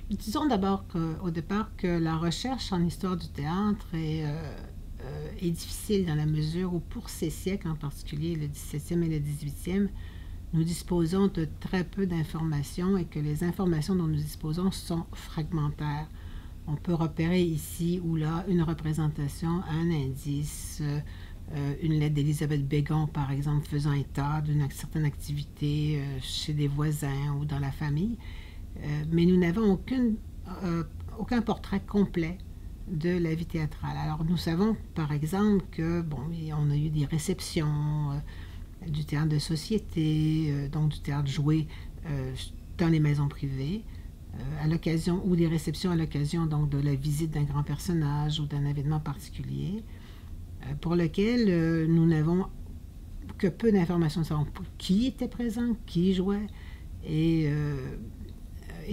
Disons d'abord qu'au départ que la recherche en histoire du théâtre est difficile dans la mesure où pour ces siècles, en particulier le 17e et le 18e, nous disposons de très peu d'informations et que les informations dont nous disposons sont fragmentaires. On peut repérer ici ou là une représentation, un indice, une lettre d'Élisabeth Bégon, par exemple, faisant état d'une certaine activité chez des voisins ou dans la famille, mais nous n'avons aucun portrait complet de la vie théâtrale. Alors nous savons par exemple que bon, on a eu des réceptions du théâtre de société, donc du théâtre joué dans les maisons privées, à l'occasion ou des réceptions à l'occasion donc de la visite d'un grand personnage ou d'un événement particulier, pour lequel nous n'avons que peu d'informations. Nous savons qui était présent, qui jouait et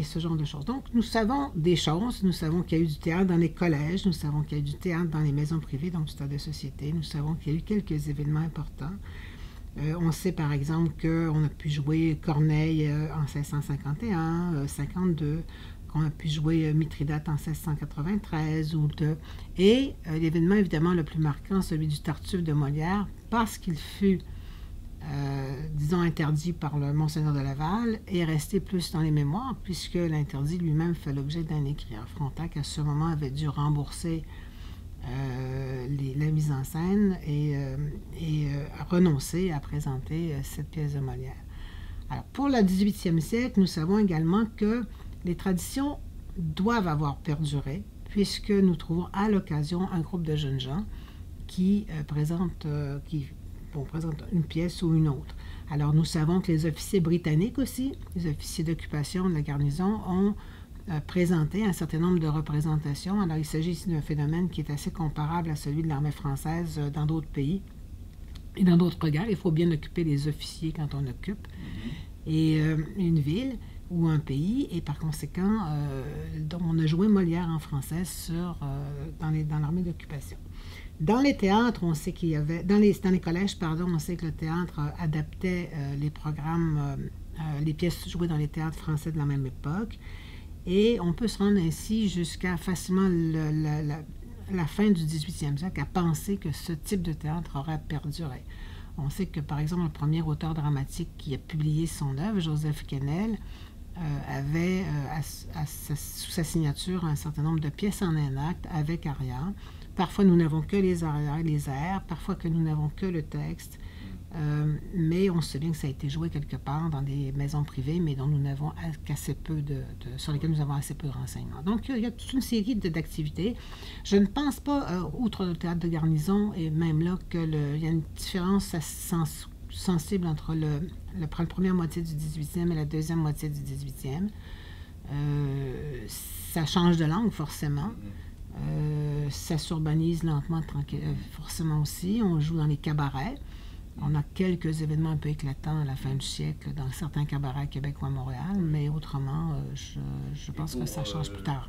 ce genre de choses. Donc, nous savons des choses. Nous savons qu'il y a eu du théâtre dans les collèges, nous savons qu'il y a eu du théâtre dans les maisons privées, donc du théâtre de société. Nous savons qu'il y a eu quelques événements importants. On sait par exemple qu'on a pu jouer Corneille en 1651, 52, qu'on a pu jouer Mithridate en 1693, et l'événement évidemment le plus marquant, celui du Tartuffe de Molière, parce qu'il fut disons, interdit par le Monseigneur de Laval, est resté plus dans les mémoires, puisque l'interdit lui-même fait l'objet d'un écrit. Frontenac, à ce moment, avait dû rembourser la mise en scène et renoncer à présenter cette pièce de Molière. Alors, pour le 18e siècle, nous savons également que les traditions doivent avoir perduré, puisque nous trouvons à l'occasion un groupe de jeunes gens qui présentent une pièce ou une autre. Alors, nous savons que les officiers britanniques aussi, les officiers d'occupation de la garnison, ont présenté un certain nombre de représentations. Alors, il s'agit ici d'un phénomène qui est assez comparable à celui de l'armée française dans d'autres pays et dans d'autres guerres. Il faut bien occuper les officiers quand on occupe et une ville ou un pays, et par conséquent, on a joué Molière en français dans l'armée d'occupation. Dans les théâtres, on sait qu'il y avait... Dans les collèges, pardon, on sait que le théâtre adaptait les programmes, les pièces jouées dans les théâtres français de la même époque. Et on peut se rendre ainsi jusqu'à facilement la fin du 18e siècle à penser que ce type de théâtre aurait perduré. On sait que, par exemple, le premier auteur dramatique qui a publié son œuvre, Joseph Quesnel, avait sous sa signature un certain nombre de pièces en un acte avec aria. Parfois, nous n'avons que les arias, les airs, parfois que nous n'avons que le texte. Mais on se souvient que ça a été joué quelque part dans des maisons privées, mais dont nous n'avons qu'assez peu sur lesquelles nous avons assez peu de renseignements. Donc, il y a toute une série d'activités. Je ne pense pas, outre le théâtre de garnison, et même là, qu'il y a une différence sensible entre la première moitié du 18e et la deuxième moitié du 18e. Ça change de langue, forcément. Ça s'urbanise lentement, forcément aussi. On joue dans les cabarets. On a quelques événements un peu éclatants à la fin du siècle dans certains cabarets à Québec ou à Montréal, mais autrement, je pense que ça change plus tard.